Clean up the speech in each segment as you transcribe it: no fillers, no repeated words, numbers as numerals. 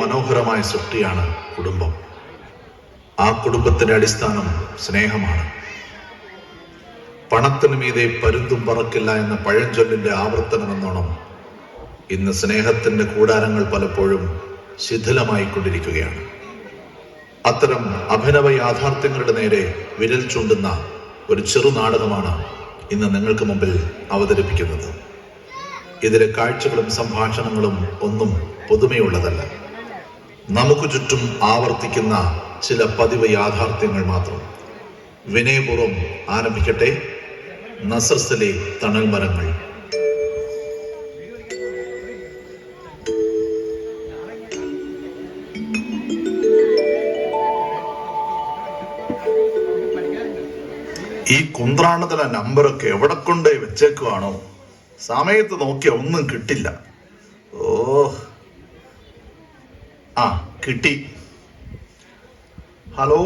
മനോഹരമായ സൃഷ്ടിയാണ് കുടുംബം. ആ കുടുംബത്തിന്റെ അടിസ്ഥാനം സ്നേഹമാണ്. പണത്തിന് മീതെ പരുന്തും പറക്കില്ല എന്ന പഴഞ്ചൊല്ലിന്റെ ആവർത്തനമെന്നോണം ഇന്ന് സ്നേഹത്തിന്റെ കൂടാരങ്ങൾ പലപ്പോഴും ശിഥിലമായിക്കൊണ്ടിരിക്കുകയാണ്. അത്തരം അഭിനവ യാഥാർത്ഥ്യങ്ങളുടെ നേരെ വിരൽ ചൂണ്ടുന്ന ഒരു ചെറു നാടകമാണ് ഇന്ന് നിങ്ങൾക്ക് മുമ്പിൽ അവതരിപ്പിക്കുന്നത്. ഇതിലെ കാഴ്ചകളും സംഭാഷണങ്ങളും ഒന്നും പുതുമയുള്ളതല്ല. നമുക്ക് ചുറ്റും ആവർത്തിക്കുന്ന ചില പതിവ് യാഥാർത്ഥ്യങ്ങൾ മാത്രം. വിനയപൂർവ്വം ആരംഭിക്കട്ടെ നസർസിലെ തണൽ മരങ്ങൾ. ഈ കുന്ത്രാണത്തിലെ നമ്പറൊക്കെ എവിടെ കൊണ്ടേ വെച്ചേക്കുവാണോ? സമയത്ത് നോക്കിയ ഒന്നും കിട്ടില്ല. ഓ ആ കിട്ടി. ഹലോ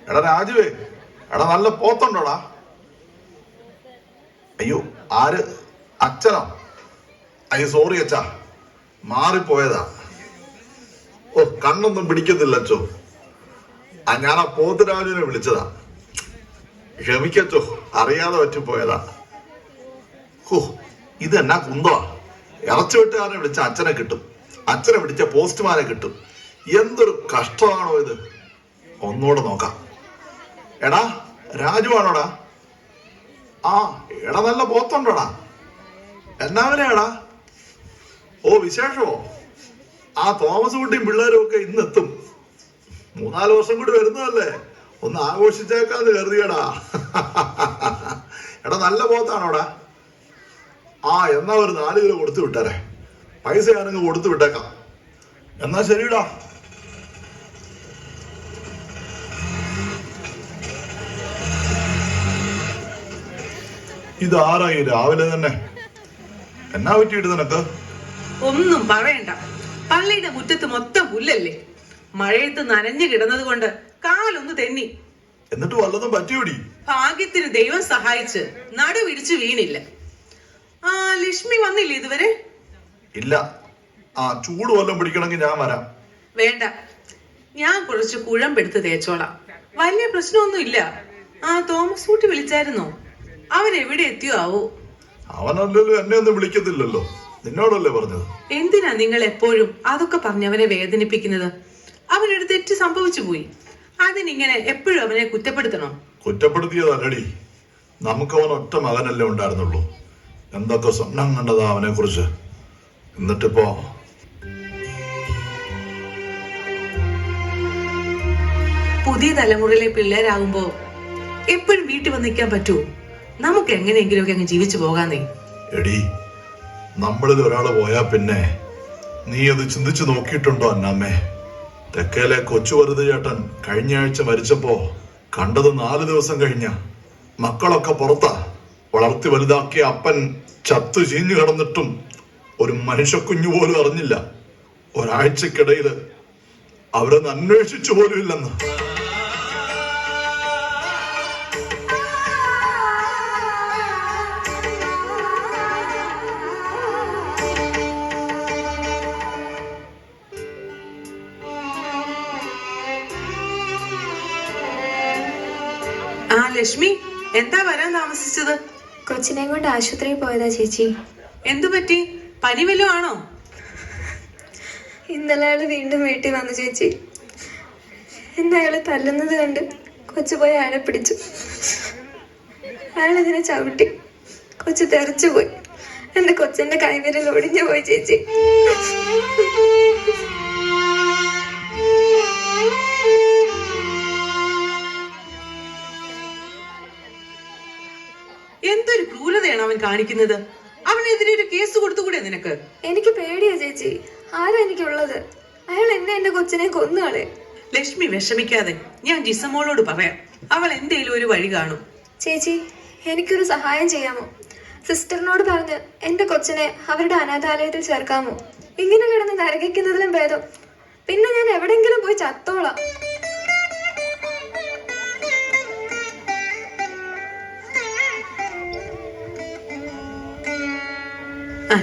എടാ രാജുവേ, എടാ നല്ല പോത്തുണ്ടോടാ? അയ്യോ ആര്? അച്ഛനോ? അയ്യോ സോറി അച്ഛാ, മാറിപ്പോയതാ. ഓ കണ്ണൊന്നും പിടിക്കുന്നില്ല അച്ചോ. ഞാൻ ആ പോത്ത് രാജുവിനെ വിളിച്ചതാ. ക്ഷമിക്കച്ചോ, അറിയാതെ പറ്റിപ്പോയതാ. ഹോ ഇതെന്നാ കുന്തവാ. ഇറച്ചു വെട്ടുകാരനെ വിളിച്ച അച്ഛനെ കിട്ടും, അച്ഛനെ വിളിച്ച പോസ്റ്റ്മാനെ കിട്ടും. എന്തൊരു കഷ്ടമാണോ ഇത്. ഒന്നുകൂടെ നോക്കാം. എടാ രാജുവാണോടാ? ആ എടാ നല്ല പോത്തുണ്ടോടാ? എന്നാ വിലയാടാ? ഓ വിശേഷമോ? ആ തോമസ് കുട്ടിയും പിള്ളേരും ഒക്കെ ഇന്ന് എത്തും. 3-4 വർഷം കൂടി വരുന്നതല്ലേ, ഒന്ന് ആഘോഷിച്ചേക്കാന്ന് കരുതിയടാ. എടാ നല്ല പോത്താണോടാ? ആ എന്നാ ഒരു 4 കിലോ കൊടുത്തു വിട്ടേരെ. പൈസ ഞാനങ്ങ് കൊടുത്തു വിട്ടേക്കാം. എന്നാ ശരിടാ. ഇതാരായി രാവിലെ തന്നെ? എന്നാ പറ്റിയിട്ട് നിനക്ക്? ഒന്നും പറയണ്ട, പള്ളിയുടെ മുറ്റത്ത് മൊത്തം പുല്ലല്ലേ. മഴയത്ത് നനഞ്ഞു കിടന്നത് കൊണ്ട് കാലൊന്ന് തെന്നി. എന്നിട്ട് വല്ലതും പറ്റിയോടി? ഭാഗ്യത്തിന് ദൈവം സഹായിച്ച് നടുവിടിച്ച് വീണില്ല. ആ ലക്ഷ്മി വന്നില്ലേ ഇതുവരെ? ഇല്ല. ആ ചൂട് വല്ലതും പിടിക്കണമെങ്കിൽ ഞാൻ വരാം. വേണ്ട, ഞാൻ കുറച്ച് കുഴമ്പെടുത്ത് തേച്ചോളാം. വലിയ പ്രശ്നമൊന്നും ഇല്ല. ആ തോമസ് കുട്ടി വിളിച്ചായിരുന്നോ? അവൻ എവിടെ എത്തിയോ ആവോ? അവനല്ലല്ലോ എന്നെ ഒന്നും വിളിക്കത്തില്ലല്ലോ, നിന്നോടല്ലേ പറഞ്ഞത്. എന്തിനാ നിങ്ങൾ എപ്പോഴും അതൊക്കെ പറഞ്ഞവനെ വേദനിപ്പിക്കുന്നത്? അവനൊരു തെറ്റ് സംഭവിച്ചു പോയി, അതിനിങ്ങനെ എപ്പോഴും അവനെ കുറ്റപ്പെടുത്തണോ? കുറ്റപ്പെടുത്തിയതല്ലടി, നമുക്ക് അവൻ ഒറ്റ മകനല്ലേ ഉണ്ടായിരുന്നുള്ളൂ. എന്തൊക്കെ സ്വപ്നം കണ്ടതാ അവനെ കുറിച്ച്. എന്നിട്ടിപ്പോ പുതിയ തലമുറയിലെ പിള്ളേരാകുമ്പോ എപ്പോഴും വീട്ടിൽ വന്ന് നിൽക്കാൻ പറ്റുമോ? നമുക്ക് എങ്ങനെയെങ്കിലും ഒക്കെ അങ്ങ് ജീവിച്ചു പോകാന്നേ. എടി, നമ്മളിൽ ഒരാള് പോയാ പിന്നെ നീ അത് ചിന്തിച്ചു നോക്കിയിട്ടുണ്ടോ അന്നാമ്മേ? തെക്കേലെ കൊച്ചു വെറുതെ ചേട്ടൻ കഴിഞ്ഞ ആഴ്ച മരിച്ചപ്പോ കണ്ടത് 4 ദിവസം കഴിഞ്ഞ. മക്കളൊക്കെ പുറത്താ. വളർത്തി വലുതാക്കിയ അപ്പൻ ചത്തു ചീഞ്ഞു കിടന്നിട്ടും ഒരു മനുഷ്യക്കുഞ്ഞു പോലും അറിഞ്ഞില്ല. ഒരാഴ്ചക്കിടയിൽ അവരൊന്ന് അന്വേഷിച്ചു പോലും ഇല്ലെന്ന്. ആ ലക്ഷ്മി, എന്താ വരാൻ താമസിച്ചത്? കൊച്ചിനെ കൊണ്ട് ആശുപത്രിയിൽ പോയതാ ചേച്ചി. എന്തു പറ്റി? പനി വല്ലതും ആണോ? ഇന്നലെ അയാള് വീണ്ടും വീട്ടിൽ വന്നു ചേച്ചി. എന്നെ അയാള് തല്ലുന്നത് കണ്ട് കൊച്ചു പോയി അയാളെ പിടിച്ചു. അയാളതിനെ ചവിട്ടി. കൊച്ചു തെറിച്ചു പോയി. എന്റെ കൊച്ചിന്റെ കൈവിരൽ ഒടിഞ്ഞു പോയി ചേച്ചി. എന്തൊരു ക്രൂരതയാണ് അവൻ കാണിക്കുന്നത്. അവനെതിരെ ഒരു കേസ് കൊടുത്തുകൂടെ നിനക്ക്? എനിക്ക് പേടിയാ ചേച്ചി. ആരാ എനിക്കുള്ളത്? അയാൾ എന്റെ കൊച്ചിനെ കൊന്നുകളെ. ലക്ഷ്മി വിഷമിക്കാതെ, ഞാൻ ജിസമോളോട് പറയാം. അവൾ എന്തേലും ഒരു വഴി കാണും. ചേച്ചി, എനിക്കൊരു സഹായം ചെയ്യാമോ? സിസ്റ്ററിനോട് പറഞ്ഞ് എന്റെ കൊച്ചിനെ അവരുടെ അനാഥാലയത്തിൽ ചേർക്കാമോ? ഇങ്ങനെ കിടന്ന് നരകിക്കുന്നതിലും ഭേദം പിന്നെ ഞാൻ എവിടെങ്കിലും പോയി ചത്തോളാം.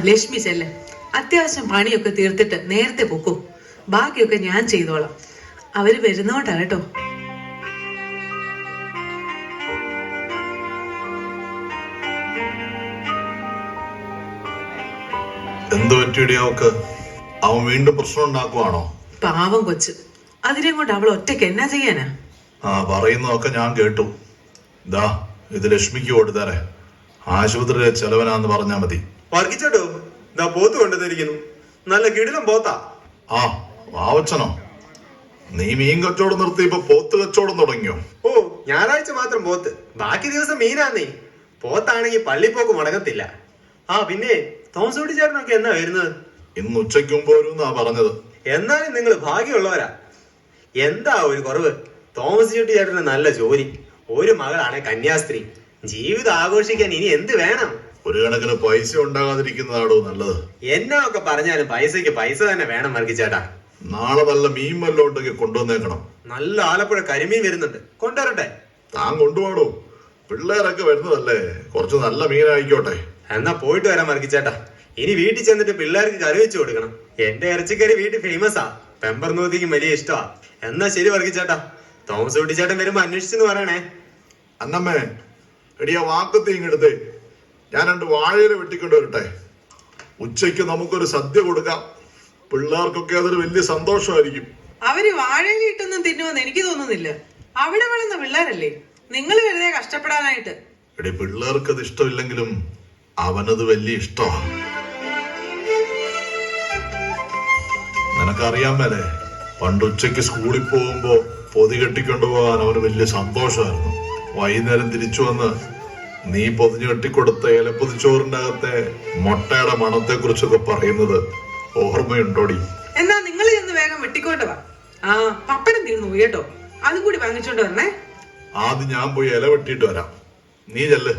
ലക്ഷ്മി ചെല്ല്, അത്യാവശ്യം പണിയൊക്കെ തീർത്തിട്ട് നേരത്തെ പൊക്കും. ബാക്കിയൊക്കെ ഞാൻ ചെയ്തോളാം. അവര് വരുന്നോണ്ടാ കേട്ടോ. എന്ത് പറ്റിയടി അവക്ക്? അവൻ വീണ്ടും പ്രശ്നം ഉണ്ടാക്കുവാണോ? പാവം കൊച്ച്, അതിനെ കൊണ്ട് അവൾ ഒറ്റയ്ക്ക് എന്നാ ചെയ്യാനാ? പറയുന്നതൊക്കെ ഞാൻ കേട്ടു. ഇതാ ഇത് ലക്ഷ്മിക്ക് കൊടുത്തേരെ, ആശുപത്രിയിലെ ചെലവനാന്ന് പറഞ്ഞാ മതി. വർക്കിച്ചോട്ടോ, ഇതാ പോത്ത് കൊണ്ടുവന്നിരിക്കുന്നു. നല്ല കിടിലം പോത്താ. വാവച്ചനോ, നീ മീൻ കച്ചവടം നിർത്തി ഇപ്പൊ പോത്ത് കച്ചവടം തുടങ്ങിയോ? ഓ, ഞായറാഴ്ച മാത്രം പോത്ത്, ബാക്കി ദിവസം മീനാന്നേ. പോത്താണെങ്കിൽ പള്ളിപ്പോക്ക് മുടങ്ങത്തില്ല. പിന്നെ തോമസ് കുട്ടി ചേട്ടനൊക്കെ എന്നാ വരുന്നത്? ഇന്ന് ഉച്ചയ്ക്ക് മുമ്പ് വരുമെന്നാ പറഞ്ഞത്. എന്നാലും നിങ്ങൾ ഭാഗ്യമുള്ളവരാ. എന്താ ഒരു കുറവ്? തോമസ് കുട്ടി ചേട്ടന് നല്ല ജോലി, ഒരു മകളാണ് കന്യാസ്ത്രീ. ജീവിതം ആഘോഷിക്കാൻ ഇനി എന്ത് വേണം? ഒരു കണക്കിന് പൈസ ഉണ്ടാകാതിരിക്കുന്നതാണോ നല്ലത്? എന്നാ ഒക്കെ പറഞ്ഞാലും പൈസക്ക് പൈസ തന്നെ വേണം വർക്കിച്ചേട്ടാ. നാളെ നല്ല മീൻ വല്ലതും ഉണ്ടെങ്കിൽ കൊണ്ടുവന്നേക്കണം. നല്ല ആലപ്പുഴ കരിമീൻ വരുന്നുണ്ട്, കൊണ്ടുവരട്ടെ? താൻ കൊണ്ടുപോകണോ? പിള്ളേരൊക്കെ വരുന്നതല്ലേ, കുറച്ച് നല്ല മീനായിക്കോട്ടെ. എന്നാ പോയിട്ട് വരാം വർക്കിച്ചേട്ടാ. ഇനി വീട്ടിൽ ചെന്നിട്ട് പിള്ളേർക്ക് കറി വെച്ച് കൊടുക്കണം. എന്റെ ഇറച്ചിക്കറി വീട്ടിൽ ഫേമസാ, പെമ്പർ നൂതിക്ക് വലിയ ഇഷ്ടമാ. എന്നാ ശരി വർക്കിച്ചേട്ടാ, തോമസ് കുട്ടിച്ചേട്ടൻ വരുമ്പോ അന്വേഷിച്ചെന്ന് പറയണേ. അന്നമ്മേ, എടിയ വാക്കത്തി ഇങ്ങെടുത്തേ, ഞാൻ 2 വാഴയില വെട്ടിക്കൊണ്ട് വരട്ടെ. ഉച്ചയ്ക്ക് നമുക്കൊരു സദ്യ കൊടുക്കാം. പിള്ളേർക്കൊക്കെ അതൊരു വലിയ സന്തോഷമായിരിക്കും. അവര് വാഴയിലിട്ടൊന്നും തിന്നുമെന്ന് എനിക്ക് തോന്നുന്നില്ല. അവിടെ വളർന്ന പിള്ളേരല്ലേ, നിങ്ങൾ വെറുതെ കഷ്ടപ്പെടാനായിട്ട്. എടി, പിള്ളേർക്ക് അത് ഇഷ്ടമില്ലെങ്കിലും അവനത് വലിയ ഇഷ്ടമാണ്. നിനക്കറിയാൻ മേലെ, പണ്ട് ഉച്ചയ്ക്ക് സ്കൂളിൽ പോകുമ്പോ പൊതി കെട്ടിക്കൊണ്ടുപോകാൻ അവന് വലിയ സന്തോഷമായിരുന്നു. വൈകുന്നേരം തിരിച്ചു വന്ന് നീ പൊതിഞ്ഞു കെട്ടിക്കൊടുത്ത ഇലപ്പൊതിച്ചോറിന്റെ അകത്തെ മുട്ടയുടെ മണത്തെ കുറിച്ചൊക്കെ പറയുന്നത് ഓർമ്മയുണ്ടോടി? എന്നാ നിങ്ങൾ ചെന്ന് വേഗം വെട്ടിക്കൊണ്ട് വാ. പപ്പടം തീർന്നു പോയി കേട്ടോ, അതും കൂടി വാങ്ങിച്ചോണ്ട് വരണേ. ആദ്യം ഞാൻ പോയി ഇല വെട്ടിയിട്ട് വരാം, നീ ചെല്ല്.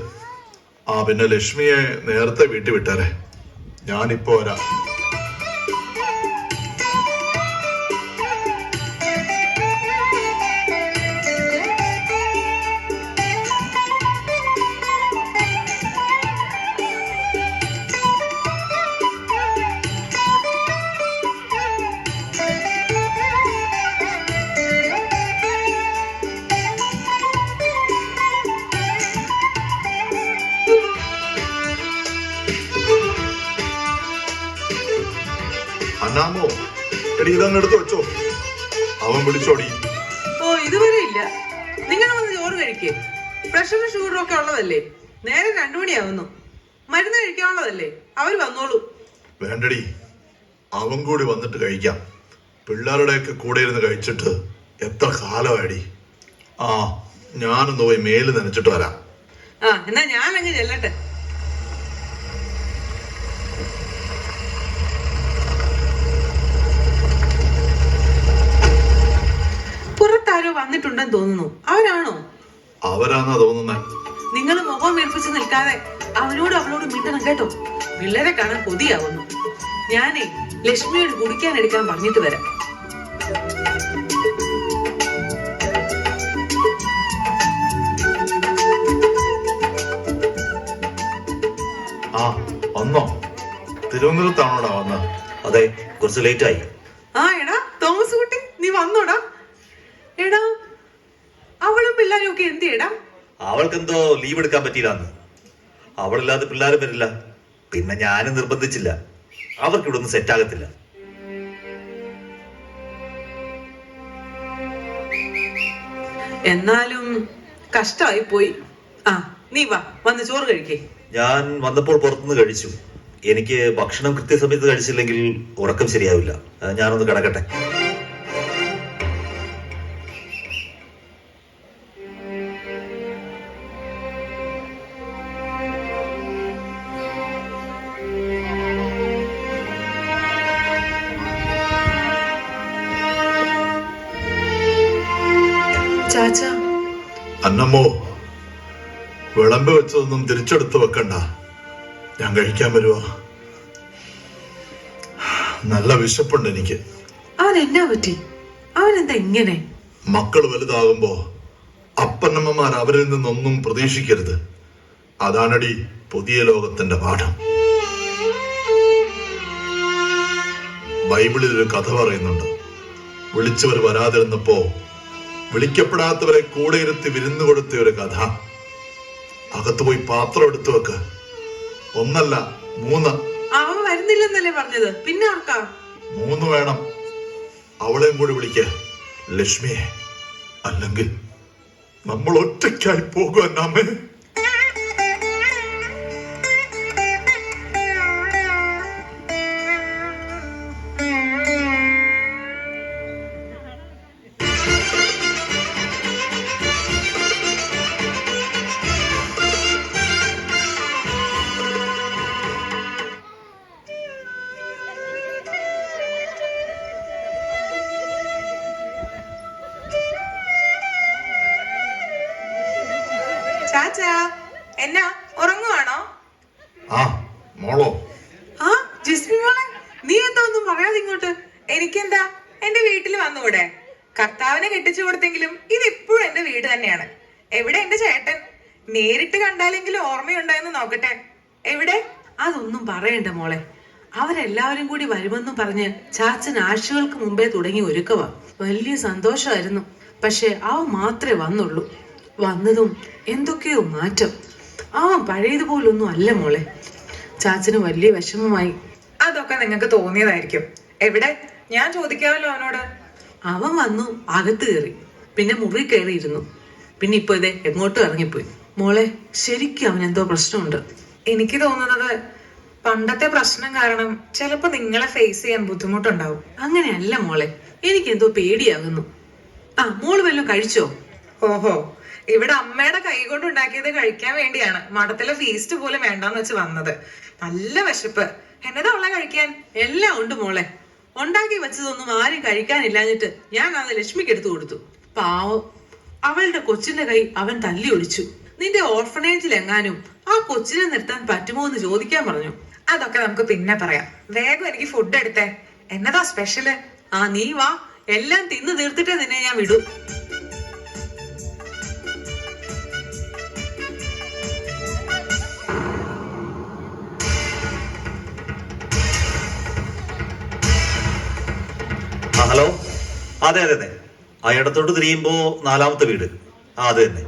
പിന്നെ ലക്ഷ്മിയെ നേരത്തെ വീട്ടിൽ വിട്ടേരെ, ഞാനിപ്പോ വരാം. അന്നാമോ, എടി ഇതങ്ങ് എടുത്ത് വെച്ചോ. അവൻ വിളിച്ചോടി. ഇതുവരെ ഇല്ല. നിങ്ങൾ വന്ന് ചോറ് കഴിക്കേ. പ്രഷറും ഷുഗറും ഒക്കെ ഉള്ളതല്ലേ, നേരെ 2 മണിയാവുന്നു. മരുന്ന് കഴിക്കാനുള്ളതല്ലേ, അവര് വന്നോളൂ. വേണ്ടടി, അവൻ കൂടി വന്നിട്ട് കഴിക്കാം. പിള്ളേരുടെയൊക്കെ കൂടെ ഇരുന്ന് കഴിച്ചിട്ട് എത്ര കാലമായിടി. ഞാനൊന്ന് പോയി മേല് നനച്ചിട്ട് വരാം. എന്നാ ഞാൻ അങ്ങ് ചെല്ലട്ടെ. പുറത്താരോ വന്നിട്ടുണ്ടെന്ന് തോന്നുന്നു. അവരാണോ? അവരാന്നാ തോന്നുന്നേ. നിങ്ങൾ മുഖം വീർപ്പിച്ച് നിൽക്കാതെ അവനോട് അവളോട് മിണ്ടണം കേട്ടോ. പിള്ളേരെ കാണാൻ കൊതിയാവുന്നു. ഞാനേ ലക്ഷ്മിയോട് കുടിക്കാൻ എടുക്കാൻ പറഞ്ഞിട്ട് വരാം. വന്നോ? തിരുവനന്തപുരത്താണോടാ വന്ന? അതെ, കുറച്ച് ലേറ്റ് ആയി. എടാ തോമസ് കുട്ടി, നീ വന്നോടാ. എടാ അവളും പിള്ളേരും ഒക്കെ എന്തിയടാ? അവൾക്കെന്തോ ലീവ് എടുക്കാൻ പറ്റിയില്ലാന്ന്. അവളില്ലാതെ പിള്ളേരും വരില്ല. പിന്നെ ഞാനും നിർബന്ധിച്ചില്ല, അവർക്ക് ഇവിടെ ഒന്നും സെറ്റ് ആകത്തില്ല. എന്നാലും കഷ്ടമായി പോയി. നീ വാ, വന്ന് ചോറ് കഴിക്കേ. ഞാൻ വന്നപ്പോൾ പുറത്തുനിന്ന് കഴിച്ചു. എനിക്ക് ഭക്ഷണം കൃത്യസമയത്ത് കഴിച്ചില്ലെങ്കിൽ ഉറക്കം ശരിയാവില്ല. ഞാനൊന്ന് കിടക്കട്ടെ. ചാച്ചാ. അന്നമ്മോ, വിളമ്പ് വെച്ചതൊന്നും തിരിച്ചെടുത്ത് വെക്കണ്ട, ഞാൻ കഴിക്കാൻ വരുവാ. നല്ല വിശപ്പുണ്ട് എനിക്ക്. അവൻ എന്നാ പറ്റി? അവനെന്താ ഇങ്ങനെ? മക്കൾ വലുതാകുമ്പോ അപ്പനമ്മമാർ അവരിൽ നിന്നൊന്നും പ്രതീക്ഷിക്കരുത്. അതാണടി പുതിയ ലോകത്തിന്റെ പാഠം. ബൈബിളിൽ ഒരു കഥ പറയുന്നുണ്ട്. വിളിച്ചവർ വരാതിരുന്നപ്പോ വിളിക്കപ്പെടാത്തവരെ കൂടെ ഇരുത്തി വിരുന്നു കൊടുത്ത ഒരു കഥ. അകത്ത് പോയി പാത്രം എടുത്തു വെക്ക്. 1 അല്ല 3. അവൻ വരുന്നില്ലെന്നല്ലേ പറഞ്ഞത്, പിന്നെ ആർക്കാ? 3 വേണം. അവളെയും കൂടി വിളിക്ക, ലക്ഷ്മിയെ. അല്ലെങ്കിൽ നമ്മൾ ഒറ്റയ്ക്കായി പോകും അന്നാമ്മേ. ചാച്ചാ, എന്നാ ഉറങ്ങുവാണോ? ആ മോളോ? ആ ജിസ്മി മോളെ, നീ എന്താ ഒന്നും പറയാതെ ഇങ്ങോട്ട്? എനിക്കെന്താ, എന്റെ വീട്ടിൽ വന്നൂടെ? കർത്താവിനെ കെട്ടിച്ചു കൊടുത്തെങ്കിലും ഇത് ഇപ്പോഴും എന്റെ വീട് തന്നെയാണ്. എവിടെ എന്റെ ചേട്ടൻ? നേരിട്ട് കണ്ടാലെങ്കിലും ഓർമ്മയുണ്ടായെന്ന് നോക്കട്ടെ. എവിടെ? അതൊന്നും പറയണ്ട മോളെ. അവരെല്ലാവരും കൂടി വരുമെന്നും പറഞ്ഞ് ചാച്ചൻ ആഴ്ചകൾക്ക് മുമ്പേ തുടങ്ങി ഒരുക്കവാ. വലിയ സന്തോഷമായിരുന്നു. പക്ഷെ അവൻ മാത്രമേ വന്നുള്ളൂ. വന്നതും എന്തൊക്കെയോ മാറ്റം. അവൻ പഴയതുപോലൊന്നും അല്ല മോളെ. ചാച്ചന് വലിയ വിഷമമായി. അതൊക്കെ നിങ്ങൾക്ക് തോന്നിയതായിരിക്കും. എവിടെ? ഞാൻ ചോദിക്കാമല്ലോ അവനോട്. അവൻ വന്നു, അകത്ത് കയറി, പിന്നെ മുറി കയറിയിരുന്നു. പിന്നെ ഇപ്പൊ ഇതേ എങ്ങോട്ടും ഇറങ്ങിപ്പോയി. മോളെ, ശരിക്കും അവൻ എന്തോ പ്രശ്നമുണ്ട്. എനിക്ക് തോന്നുന്നത് പണ്ടത്തെ പ്രശ്നം കാരണം ചിലപ്പോ നിങ്ങളെ ഫേസ് ചെയ്യാൻ ബുദ്ധിമുട്ടുണ്ടാവും. അങ്ങനെയല്ല മോളെ, എനിക്ക് എന്തോ പേടിയാകുന്നു. ആ മോള് വല്ലതും കഴിച്ചോ? ഓഹോ, ഇവിടെ അമ്മയുടെ കൈ കൊണ്ട് ഉണ്ടാക്കിയത് കഴിക്കാൻ വേണ്ടിയാണ് മഠത്തിലെ ഫീസ്റ്റ് പോലും വേണ്ടാന്ന് വെച്ച് വന്നത്. നല്ല വിശപ്പ്. എന്നതാ ഉള്ള കഴിക്കാൻ? എല്ലാം ഉണ്ട് മോളെ. ഉണ്ടാക്കി വെച്ചതൊന്നും ആരും കഴിക്കാനില്ലാഞ്ഞിട്ട് ഞാൻ അത് ലക്ഷ്മിക്ക് എടുത്തു കൊടുത്തു. പാവം, അവളുടെ കൊച്ചിന്റെ കൈ അവൻ തല്ലി ഒടിച്ചു. നിന്റെ ഓർഫനേജിൽ എങ്ങാനും ആ കൊച്ചിനെ നിർത്താൻ പറ്റുമോ എന്ന് ചോദിക്കാൻ പറഞ്ഞു. അതൊക്കെ നമുക്ക് പിന്നെ പറയാം. വേഗം എനിക്ക് ഫുഡ് എടുത്തേ. എന്നതാ സ്പെഷ്യല്? ആ നീ വാ, എല്ലാം തിന്നു തീർത്തിട്ടേ നിന്നെ ഞാൻ വിടൂ. ഹലോ. അതെ അതെ അതെ. ആ ഇടത്തോട്ട് തിരിയുമ്പോ 4ാമത്തെ വീട്. ആ അത് തന്നെ.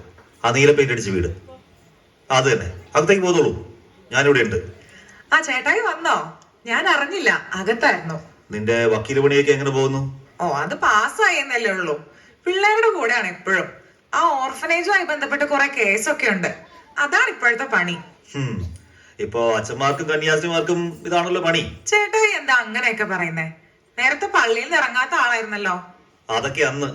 ആ നീല പെയിന്റ് അടിച്ച വീട്. അത് തന്നെ. അകത്തേക്ക് പോന്നോളൂ, ഞാനിവിടെ ഉണ്ട്. ആ ചേട്ടായി വന്നോ? ഞാൻ അറിഞ്ഞില്ല, അകത്തായിരുന്നു. നിന്റെ വക്കീല് പണിയൊക്കെ എങ്ങനെ പോകുന്നു? ഓ, അത് പാസ്സായി എന്നല്ലേ ഉള്ളൂ. പിള്ളേരുടെ കൂടെയാണ് എപ്പോഴും. ആ ഓർഫനേജുമായി ബന്ധപ്പെട്ട് കുറെ കേസൊക്കെ ഉണ്ട്. അതാണ് ഇപ്പോഴത്തെ പണി. ഇപ്പൊ അച്ഛന്മാർക്കും കന്യാസിമാർക്കും ഇതാണല്ലോ പണി. ചേട്ടായി എന്താ അങ്ങനെയൊക്കെ പറയുന്നേ? നേരത്തെ പള്ളിയിൽ നിന്ന് ഇറങ്ങാത്ത ആളായിരുന്നല്ലോ. അതൊക്കെ അന്ന്.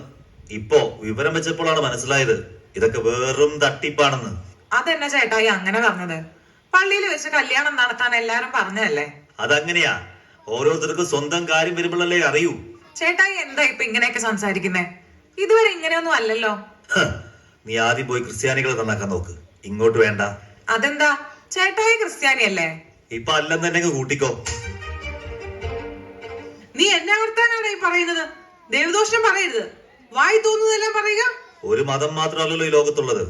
ഇപ്പോ വിവരം വെച്ചപ്പോഴാണ് മനസ്സിലായത് ഇതൊക്കെ വെറും തട്ടിപ്പാണെന്ന്. അതെന്നാ ചേട്ടായി അങ്ങനെ പറഞ്ഞത്? പള്ളിയിൽ വെച്ച് കല്യാണം നടത്താൻ എല്ലാരും പറഞ്ഞതല്ലേ? അതങ്ങനെയാ, ഓരോരുത്തർക്കും സ്വന്തം കാര്യം വരുമ്പോഴല്ലേ അറിയൂ. ചേട്ടായി എന്താ ഇപ്പൊ ഇങ്ങനെയൊക്കെ സംസാരിക്കുന്നേ? ഇതുവരെ ഇങ്ങനെയൊന്നും അല്ലല്ലോ. നീ ആദ്യം പോയി ക്രിസ്ത്യാനികളെ നന്നാക്കാൻ നോക്ക്, ഇങ്ങോട്ട് വേണ്ട. അതെന്താ? ചേട്ടായി ക്രിസ്ത്യാനിയല്ലേ? ഇപ്പൊ അല്ലെന്നെ കൂട്ടിക്കോ. നീ എന്നെ വർത്താനാണ് ഈ പറയുന്നത്? ദേവദോഷം പറയരുത്. വായി തോന്നുന്നതെല്ലാം പറയുക. ഒരു മതം മാത്രമല്ലല്ലോ ഈ ലോകത്തുള്ളത്.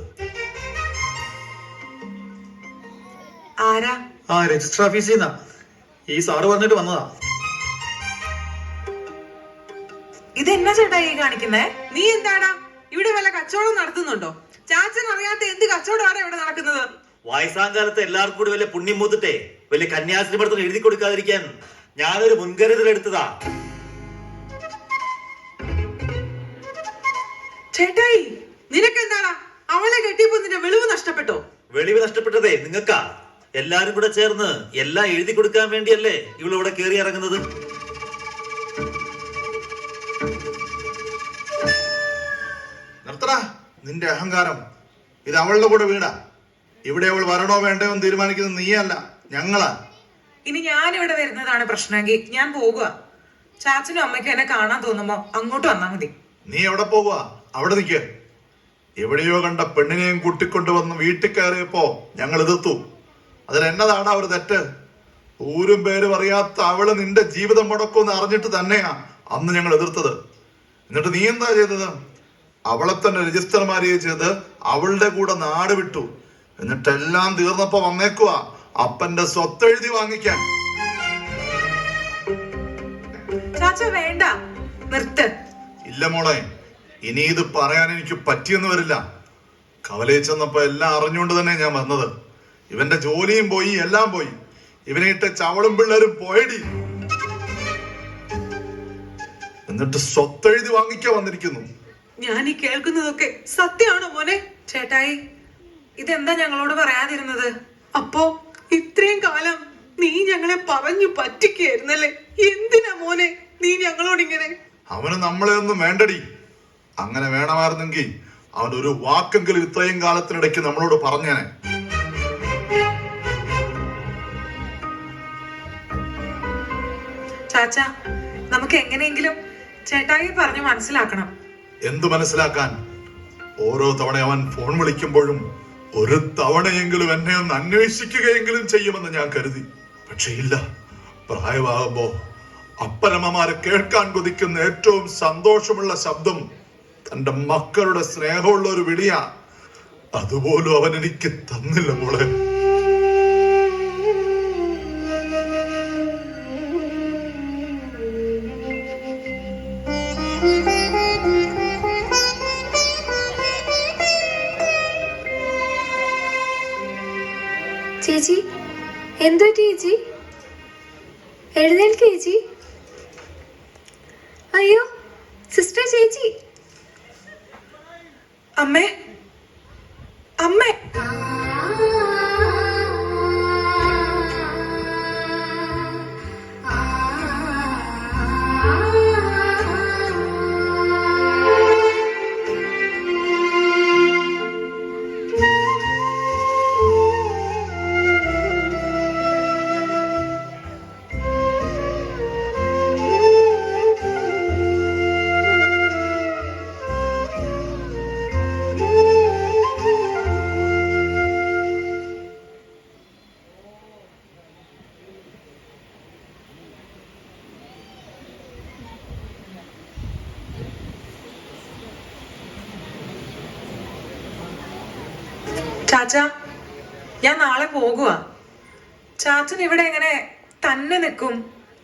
ആരാ? ആ രജിസ്റ്റർ ഓഫീസിൽ നിന്നാ. ഈ സാറ് പറഞ്ഞിട്ട് വന്നതാ. ഇതെന്നാ ചേട്ടായി ഈ കാണിക്കുന്നേ? നീ എന്താടാ ഇവിടെ വല്ല കച്ചവടം നടത്തുന്നുണ്ടോ? ചാച്ചൻ അറിയാത്ത എന്ത് കച്ചവടമാണ് ഇവിടെ നടക്കുന്നത്? വയസ്സാങ്കാലത്ത് എല്ലാവർക്കും കൂടി വല്ല പുണ്യം മൂത്തിട്ടെ വല്ല കന്യാസ്ത്രീ പടത്തിൽ എഴുതി കൊടുക്കാതിരിക്കാൻ ഞാനൊരു മുൻകരുതൽ എടുത്തതാ. ചേട്ടായി, നിനക്കെന്താടാ? അവളെ കെട്ടിയപ്പോ നിന്റെ വെളിവ് നഷ്ടപ്പെട്ടോ? വെളിവ് നഷ്ടപ്പെട്ടതേ നിങ്ങൾക്കാ. എല്ലാരും കൂടെ ചേർന്ന് എല്ലാം എഴുതി കൊടുക്കാൻ വേണ്ടിയല്ലേ ഇവളിവിടെ കേറി ഇറങ്ങുന്നത്. നിർത്തടാ നിന്റെ അഹങ്കാരം. ഇത് അവളുടെ കൂടെ വീടാ. ഇവിടെ അവൾ വരണോ വേണ്ടയോ എന്ന് തീരുമാനിക്കുന്നത് നീയല്ല, ഞങ്ങളാ. ഇനി ഞാനിവിടെ വരുന്നതാണ് പ്രശ്നമെങ്കിൽ ഞാൻ പോകുക. ചാച്ചനും അമ്മയ്ക്കും എന്നെ കാണാൻ തോന്നുമ്പോ അങ്ങോട്ട് വന്നാ മതി. നീ എവിടെ പോകുക? അവിടെ നിൽക്ക്. എവിടെയോ കണ്ട പെണ്ണിനെയും കൂട്ടിക്കൊണ്ട് വന്ന് വീട്ടിൽ കയറിയപ്പോ ഞങ്ങൾ എതിർത്തു. അതിലെന്നതാടാ ഒരു തെറ്റ്? ഊരും പേരും അറിയാത്ത അവള് നിന്റെ ജീവിതം മുടക്കുമെന്ന് അറിഞ്ഞിട്ട് തന്നെയാ അന്ന് ഞങ്ങൾ എതിർത്തത്. എന്നിട്ട് നീ എന്താ ചെയ്തത്? അവളെ തന്നെ രജിസ്റ്റർ മാര്യേജ് ചെയ്ത് അവളുടെ കൂടെ നാട് വിട്ടു. എന്നിട്ടെല്ലാം തീർന്നപ്പോ വന്നേക്കുവാ അപ്പന്റെ സ്വത്തെഴുതി വാങ്ങിക്കാൻ. ചാച്ച വേണ്ട, നിർത്ത്. ഇല്ല മോളെ, ഇനി ഇത് പറയാൻ എനിക്ക് പറ്റിയെന്ന് വരില്ല. കവലയിൽ ചെന്നപ്പോ എല്ലാം അറിഞ്ഞുകൊണ്ട് തന്നെ ഞാൻ വന്നത്. ഇവന്റെ ജോലിയും പോയി, എല്ലാം പോയി. ഇവനെ ഇട്ട് ചവളും പിള്ളേരും പോയടി. എന്നിട്ട് സ്വത്തെഴുതി വാങ്ങിക്കാൻ വന്നിരിക്കുന്നു. ഞാൻ ഈ കേൾക്കുന്നതൊക്കെ സത്യമാണോ മോനെ? ചേട്ടായി, ഇതെന്താ ഞങ്ങളോട് പറയാതിരുന്നത്? അപ്പോ ഇത്രയും കാലം നീ ഞങ്ങളെ പറഞ്ഞു പറ്റിക്കായിരുന്നല്ലേ? എന്തിനാ മോനെ നീ ഞങ്ങളോട് ഇങ്ങനെ? അവന് നമ്മളെ ഒന്നും വേണ്ടടി. അങ്ങനെ വേണമായിരുന്നെങ്കിൽ അവൻ ഒരു വാക്കെങ്കിലും ഇത്രയും കാലത്തിനിടയ്ക്ക് നമ്മളോട് പറഞ്ഞേനെ. ചാച്ച, നമുക്ക് എങ്ങനെയെങ്കിലും ചേട്ടായി പറഞ്ഞു മനസ്സിലാക്കണം. എന്തു മനസ്സിലാക്കാൻ? ഓരോ തവണ അവൻ ഫോൺ വിളിക്കുമ്പോഴും ഒരു തവണയെങ്കിലും എന്നെ ഒന്ന് അന്വേഷിക്കുകയെങ്കിലും ചെയ്യുമെന്ന് ഞാൻ കരുതി. പക്ഷെ ഇല്ല. പ്രായമാകുമ്പോ അപ്പനമ്മമാരെ കേൾക്കാൻ കൊതിക്കുന്ന ഏറ്റവും സന്തോഷമുള്ള ശബ്ദം തന്റെ മക്കളുടെ സ്നേഹമുള്ള ഒരു വിളിയാ. അതുപോലും അവൻ എനിക്ക് തന്നില്ല മോളെ. ചേച്ചി, എന്തോ ചേച്ചി? എഴുന്നേൽക്ക് ചേച്ചി. അയ്യോ സിസ്റ്റർ, ചേച്ചി. അമ്മേ, അമ്മേ. ചാച്ച, ഞാൻ നാളെ പോകുക. ചാച്ചൻ ഇവിടെ എങ്ങനെ തന്നെ നിൽക്കും?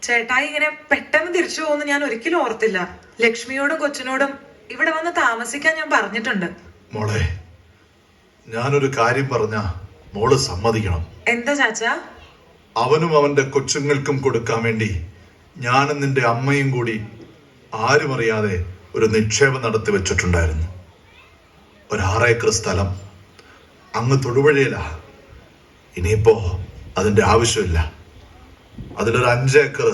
ചേട്ടായി ഇങ്ങനെ പെട്ടെന്ന് തിരിച്ചു പോകുന്നു ഞാൻ ഒരിക്കലും ഓർത്തില്ല. ലക്ഷ്മിയോടും കൊച്ചിനോടും ഇവിടെ വന്ന് താമസിക്കാൻ ഞാൻ പറഞ്ഞിട്ടുണ്ട്. മോളെ, ഞാനൊരു കാര്യം പറഞ്ഞ മോള് സമ്മതിക്കണം. എന്താ ചാച്ച? അവനും അവന്റെ കൊച്ചുങ്ങൾക്കും കൊടുക്കാൻ വേണ്ടി ഞാനും നിന്റെ അമ്മയും കൂടി ആരും അറിയാതെ ഒരു നിക്ഷേപം നടത്തി വെച്ചിട്ടുണ്ടായിരുന്നു. ഒരു 6 ഏക്കർ സ്ഥലം അങ്ങ് തൊടുപുഴയിലാ. ഇനിയിപ്പോ അതിന്റെ ആവശ്യമില്ല. അതിലൊരു 5 ഏക്കർ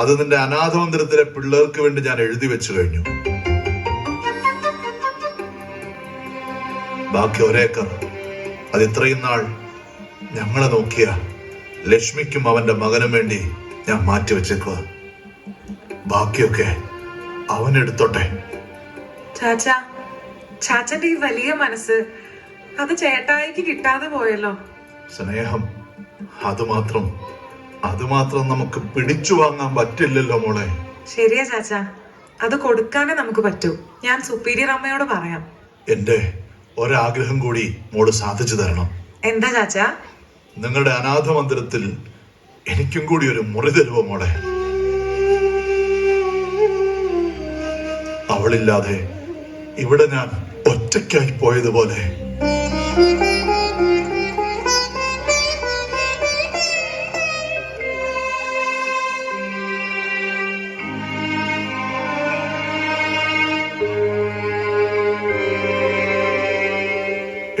അത് നിന്റെ അനാഥ മന്ദിരത്തിലെ പിള്ളേർക്ക് വേണ്ടി ഞാൻ എഴുതി വെച്ചു കഴിഞ്ഞു. ബാക്കി 1 ഏക്കർ അത് ഇത്രയും നാൾ ഞങ്ങളെ നോക്കിയ ലക്ഷ്മിക്കും അവന്റെ മകനും വേണ്ടി ഞാൻ മാറ്റി വെച്ചേക്കുക. ബാക്കിയൊക്കെ അവനെടുത്തോട്ടെ. ചാച്ച, ചാച്ചന്റെ ഈ വലിയ മനസ്സ് അത് ചേട്ടായിക്ക് കിട്ടാതെ പോയല്ലോ. സ്നേഹം അതുമാത്രം നമുക്ക് പിടിച്ചു വാങ്ങാൻ പറ്റില്ലല്ലോ മോളെ. ശരിയാ ചാച്ച, അത് കൊടുക്കാനേ നമുക്ക് പറ്റൂ. ഞാൻ സുപ്പീരിയർ അമ്മയോട് പറയാം. എന്റെ ഒരാഗ്രഹം കൂടി മോള് സാധിച്ചു തരണം. എന്താ ചാച്ച? നിങ്ങളുടെ അനാഥ മന്ദിരത്തിൽ എനിക്കും കൂടി ഒരു മുറി തരുവോ മോളെ? അവളില്ലാതെ ഇവിടെ ഞാൻ ഒറ്റയ്ക്കായി പോയതുപോലെ.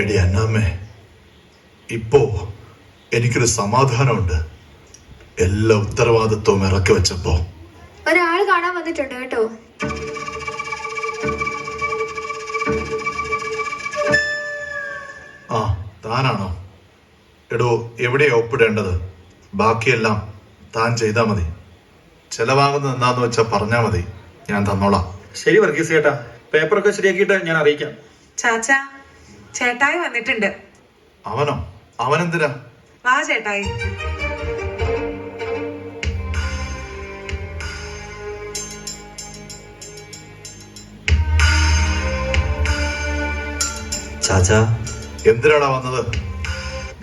എടി അന്നാമ്മേ, ഇപ്പോ എനിക്കൊരു സമാധാനമുണ്ട്. എല്ലാ ഉത്തരവാദിത്വവും ഇറക്കി വെച്ചപ്പോ. ഒരാൾ കാണാൻ വന്നിട്ടുണ്ട് കേട്ടോ. ആ, താനാണോ? എടോ, എവിടെയാ ഒപ്പിടേണ്ടത്? ബാക്കിയെല്ലാം താൻ ചെയ്താ മതി. ചെലവാകുന്നത് എന്താന്ന് വെച്ചാ പറഞ്ഞാ മതി, ഞാൻ തന്നോളാം. ശരി വർഗീസ് ചേട്ടാ, പേപ്പറൊക്കെ ശരിയാക്കിയിട്ട് ഞാൻ അറിയിക്കാം. ചാച്ച, ചേട്ടായി വന്നിട്ടുണ്ട്. അവനോ? അവനെന്തിനാ? വാ ചേട്ടായി. ചാച്ചാ, എന്തിനാടാ വന്നത്?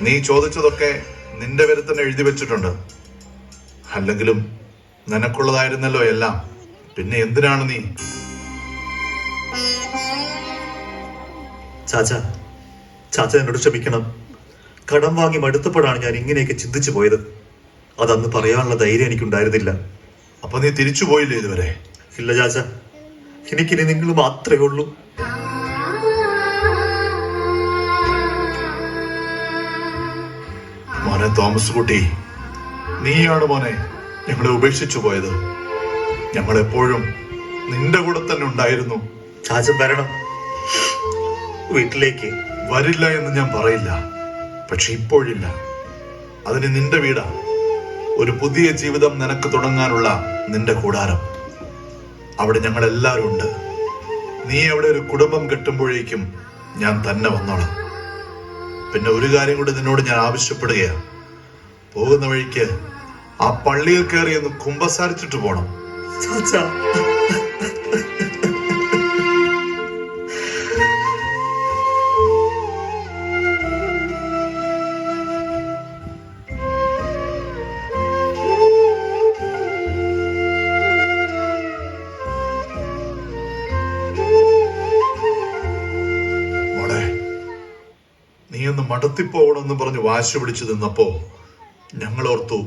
നീ ചോദിച്ചതൊക്കെ നിന്റെ പേരിൽ തന്നെ എഴുതി വെച്ചിട്ടുണ്ട്. അല്ലെങ്കിലും നിനക്കുള്ളതായിരുന്നല്ലോ എല്ലാം. പിന്നെ എന്തിനാണ് നീ? ചാച്ച ചാച്ച എന്നോട് ക്ഷമിക്കണം. കടം വാങ്ങി മടുത്തപ്പോഴാണ് ഞാൻ ഇങ്ങനെയൊക്കെ ചിന്തിച്ചു പോയത്. അതന്ന് പറയാനുള്ള ധൈര്യം എനിക്കുണ്ടായിരുന്നില്ല. അപ്പൊ നീ തിരിച്ചു പോയില്ലേ ഇതുവരെ? ഇല്ല ചാച്ച, എനിക്കിനി നിങ്ങൾ മാത്രമേ ഉള്ളൂ. മോനെ തോമസ് കുട്ടി, നീയാണ് മോനെ ഞങ്ങളെ ഉപേക്ഷിച്ചു പോയത്. ഞങ്ങൾ എപ്പോഴും നിന്റെ കൂടെ തന്നെ ഉണ്ടായിരുന്നു. ചാച്ചൻ വരണം വീട്ടിലേക്ക്. വരില്ല എന്ന് ഞാൻ പറയില്ല, പക്ഷെ ഇപ്പോഴില്ല. അതിന് നിന്റെ വീടാ, ഒരു പുതിയ ജീവിതം നിനക്ക് തുടങ്ങാനുള്ള നിന്റെ കൂടാരം. അവിടെ ഞങ്ങൾ എല്ലാവരും ഉണ്ട്. നീ അവിടെ ഒരു കുടുംബം കെട്ടുമ്പോഴേക്കും ഞാൻ തന്നെ വന്നോളാം. പിന്നെ ഒരു കാര്യം കൂടി നിന്നോട് ഞാൻ ആവശ്യപ്പെടുകയാണ്. പോകുന്ന വഴിക്ക് ആ പള്ളിയിൽ കയറി ഒന്ന് കുമ്പസാരിച്ചിട്ട് പോണം. ചാച്ച മോളെ, നീ ഒന്ന് മടത്തിപ്പോകണമെന്ന് പറഞ്ഞ് വാശി പിടിച്ചു നിന്നപ്പോ ഞങ്ങൾ ഓർത്തു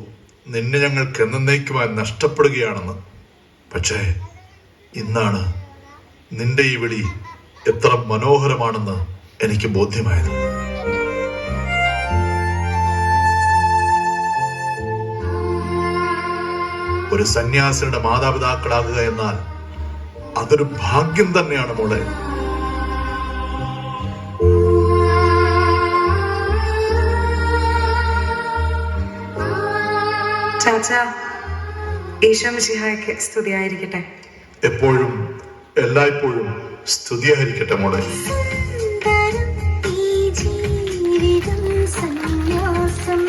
നിന്നെ ഞങ്ങൾക്ക് എന്നേക്കുമായി നഷ്ടപ്പെടുകയാണെന്ന്. പക്ഷേ ഇന്നാണ് നിന്റെ ഈ വിളി എത്ര മനോഹരമാണെന്ന് എനിക്ക് ബോധ്യമായത്. ഒരു സന്യാസിയുടെ മാതാപിതാക്കളാകുക എന്നാൽ അതൊരു ഭാഗ്യം തന്നെയാണ് മോളെ. ചാച്ച, ഈശോ മിശിഹായ്ക്ക് സ്തുതിയായിരിക്കട്ടെ. എപ്പോഴും എല്ലായ്പ്പോഴും സ്തുതിയായിരിക്കട്ടെ മോളെ. ജീവിതം സന്യാസം